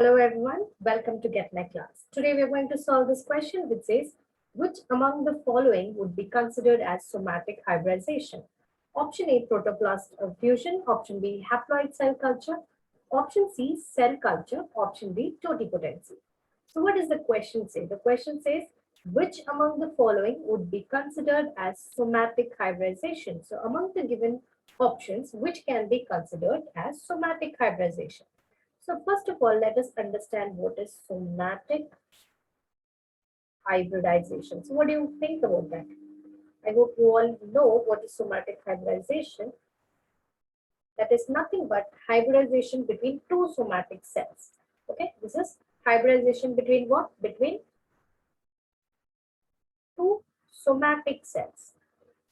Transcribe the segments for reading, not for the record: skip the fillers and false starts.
Hello everyone, welcome to Get My Class. Today we are going to solve this question which says, which among the following would be considered as somatic hybridization? Option A, protoplast fusion. Option B, haploid cell culture. Option C, cell culture. Option D, totipotency. So what does the question say? The question says, which among the following would be considered as somatic hybridization? So among the given options, which can be considered as somatic hybridization? So first of all, let us understand what is somatic hybridization. So what do you think about that? I hope you all know what is somatic hybridization. That is nothing but hybridization between two somatic cells. Okay, this is hybridization between what? Between two somatic cells.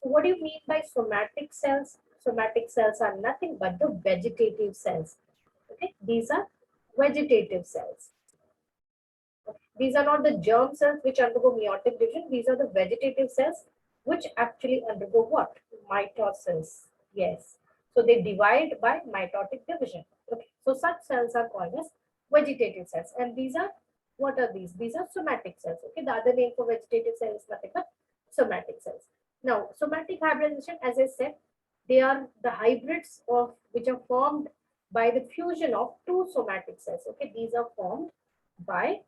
So what do you mean by somatic cells? Somatic cells are nothing but the vegetative cells. Okay, these are vegetative cells. These are not the germ cells which undergo meiotic division. These are the vegetative cells which actually undergo what? Mitosis. Yes. So they divide by mitotic division. Okay. So such cells are called as vegetative cells. And these are, what are these? These are somatic cells. Okay. The other name for vegetative cell is nothing but somatic cells. Now, somatic hybridization, as I said, they are the hybrids of which are formed by the fusion of two somatic cells. Okay. These are formed by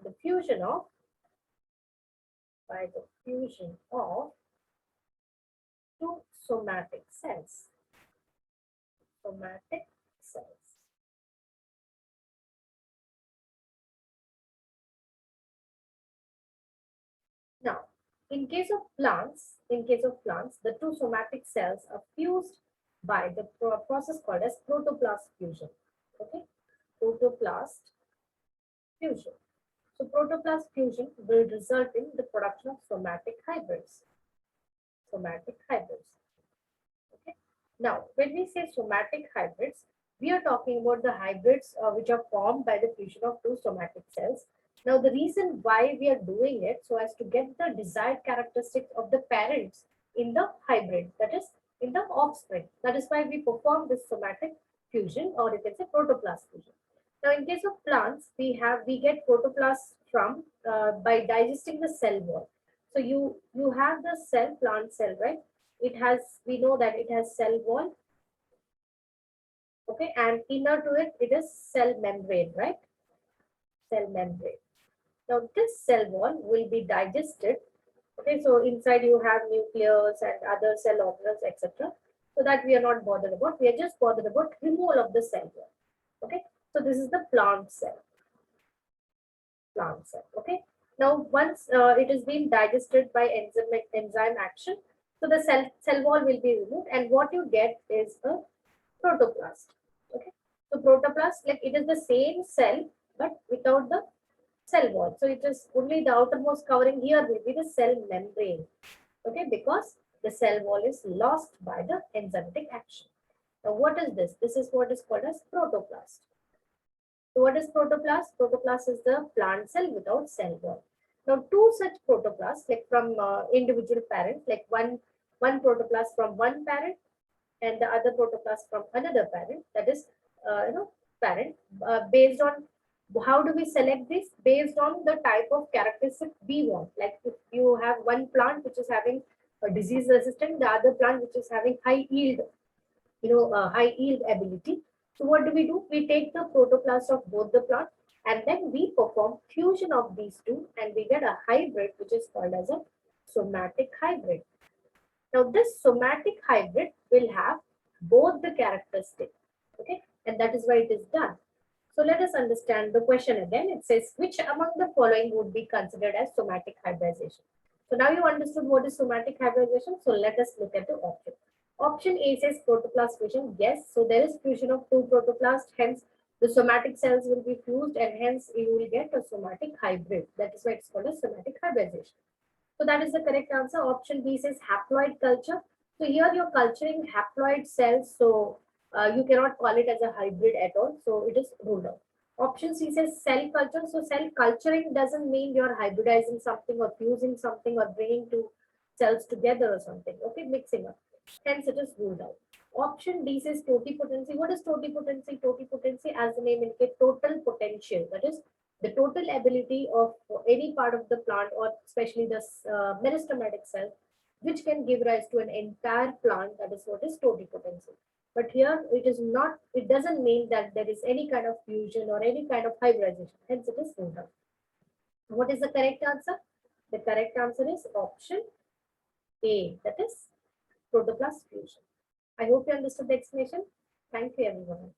the fusion of two somatic cells. Somatic cells. Now, in case of plants, the two somatic cells are fused by the process called as protoplast fusion. Okay, protoplast fusion. So protoplast fusion will result in the production of somatic hybrids. Somatic hybrids. Okay. Now, when we say somatic hybrids, we are talking about the hybrids which are formed by the fusion of two somatic cells. Now, the reason why we are doing it so as to get the desired characteristics of the parents in the hybrid, that is in the offspring. That is why we perform this somatic fusion, or you can say protoplast fusion. Now, in case of plants, we get protoplast from by digesting the cell wall. So you have the cell, plant cell, right? It has, we know that it has cell wall. Okay, and inner to it, it is cell membrane, right? Cell membrane. Now, this cell wall will be digested. Okay, so inside you have nucleus and other cell organelles, etc. So that we are not bothered about. We are just bothered about removal of the cell wall. Okay, so this is the plant cell. Plant cell. Okay. Now, once it is being digested by enzyme action, so the cell wall will be removed, and what you get is a protoplast. Okay. So protoplast, like it is the same cell but without the cell wall. So it is only the outermost covering here will be the cell membrane. Okay, because the cell wall is lost by the enzymatic action. Now, what is this? This is what is called as protoplast. So what is protoplast? Protoplast is the plant cell without cell wall. Now, two such protoplasts, like from individual parents, like one protoplast from one parent and the other protoplast from another parent, that is, parent, based on how do we select this? Based on the type of characteristic we want. Like if you have one plant which is having a disease resistant, the other plant which is having high yield, high yield ability. So what do? We take the protoplast of both the plant and then we perform fusion of these two and we get a hybrid which is called as a somatic hybrid. Now this somatic hybrid will have both the characteristics, okay, and that is why it is done. So let us understand the question again. It says, which among the following would be considered as somatic hybridization? So now you understood what is somatic hybridization. So let us look at the option. Option A says protoplast fusion. Yes, so there is fusion of two protoplasts. Hence, the somatic cells will be fused and hence you will get a somatic hybrid. That is why it's called a somatic hybridization. So that is the correct answer. Option B says haploid culture. So here you're culturing haploid cells. So you cannot call it as a hybrid at all. So it is ruled out. Option C says cell culture. So cell culturing doesn't mean you're hybridizing something or fusing something or bringing two cells together or something. Okay, mixing up. Hence it is ruled out. Option D says totipotency. What is totipotency? Totipotency, as the name indicates, total potential. That is the total ability of any part of the plant, or especially the meristematic cell, which can give rise to an entire plant. That is what is totipotency. But here it is not, it doesn't mean that there is any kind of fusion or any kind of hybridization. Hence it is ruled out. What is the correct answer? The correct answer is option A, that is protoplast fusion. I hope you understood the explanation. Thank you, everyone.